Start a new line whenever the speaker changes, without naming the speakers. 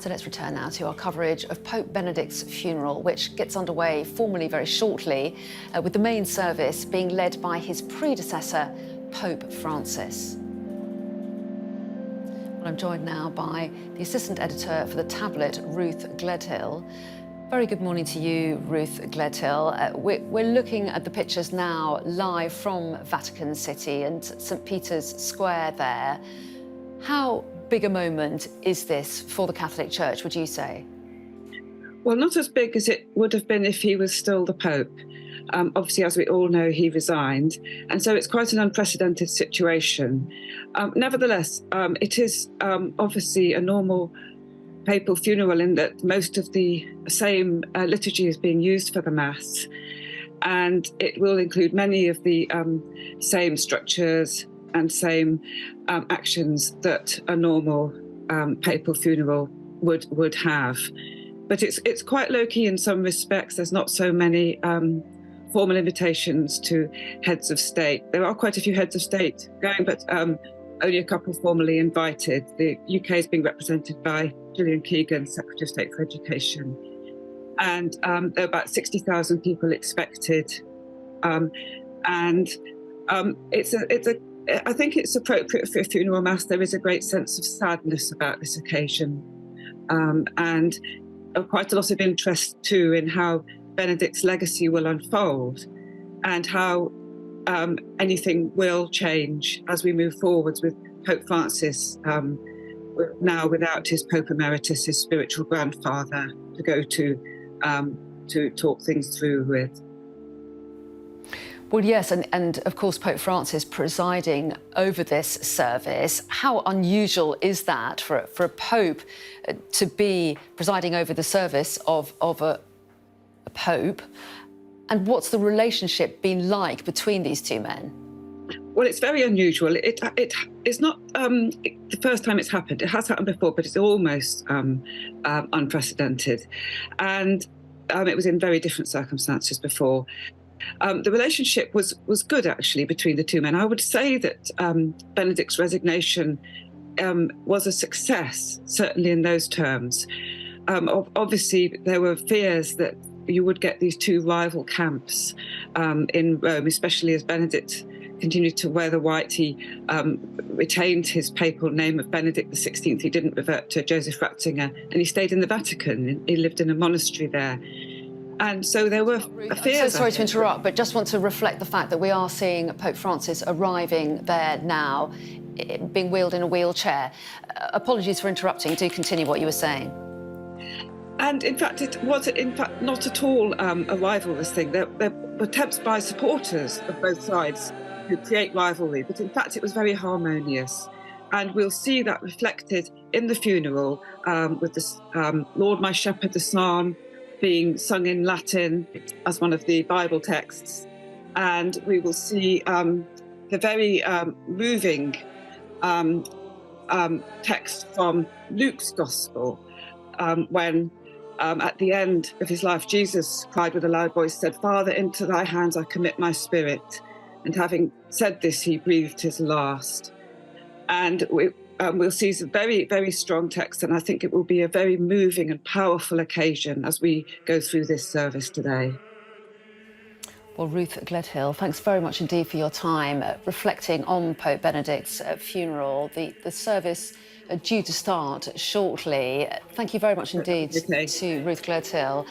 So let's return now to our coverage of Pope Benedict's funeral, which gets underway formally very shortly, with the main service being led by his predecessor, Pope Francis. Well, I'm joined now by the assistant editor for the tablet, Ruth Gledhill. Very good morning to you, Ruth Gledhill. We're looking at the pictures now live from Vatican City and St. Peter's Square there. How big a moment is this for the Catholic Church, would you say?
Well, not as big as it would have been if he was still the Pope. Obviously, as we all know, he resigned, and so it's quite an unprecedented situation. Nevertheless, it is obviously a normal papal funeral in that most of the same liturgy is being used for the Mass, and it will include many of the same structures and same actions that a normal papal funeral would have. But it's quite low-key in some respects. There's not so many formal invitations to heads of state. There are quite a few heads of state going, but only a couple formally invited. The UK is being represented by Gillian Keegan, Secretary of State for Education. And there are about 60,000 people expected. I think it's appropriate for a funeral mass. There is a great sense of sadness about this occasion. And quite a lot of interest too in how Benedict's legacy will unfold and how anything will change as we move forwards with Pope Francis, now without his Pope Emeritus, his spiritual grandfather, to go to talk things through with.
Well, yes, and of course Pope Francis presiding over this service. How unusual is that for a Pope to be presiding over the service of a Pope? And what's the relationship been like between these two men?
Well, it's very unusual. It's not the first time it's happened. It has happened before, but it's almost unprecedented. And it was in very different circumstances before. The relationship was good, actually, between the two men. I would say that Benedict's resignation was a success, certainly in those terms. Obviously, there were fears that you would get these two rival camps in Rome, especially as Benedict continued to wear the white. He retained his papal name of Benedict XVI. He didn't revert to Joseph Ratzinger, and he stayed in the Vatican. He lived in a monastery there. And so there were fears.
I'm so sorry to interrupt, but just want to reflect the fact that we are seeing Pope Francis arriving there now, being wheeled in a wheelchair. Apologies for interrupting. Do continue what you were saying.
And in fact, it was not at all a rivalrous thing. There were attempts by supporters of both sides to create rivalry, but in fact it was very harmonious. And we'll see that reflected in the funeral with this Lord My Shepherd, the psalm, being sung in Latin as one of the Bible texts. And we will see the very moving text from Luke's Gospel when at the end of his life, Jesus cried with a loud voice, said, "Father, into thy hands I commit my spirit." And having said this, he breathed his last. And we'll see some very, very strong text, and I think it will be a very moving and powerful occasion as we go through this service today.
Well, Ruth Gledhill, thanks very much indeed for your time reflecting on Pope Benedict's funeral. The service due to start shortly. Thank you very much indeed to Ruth Gledhill.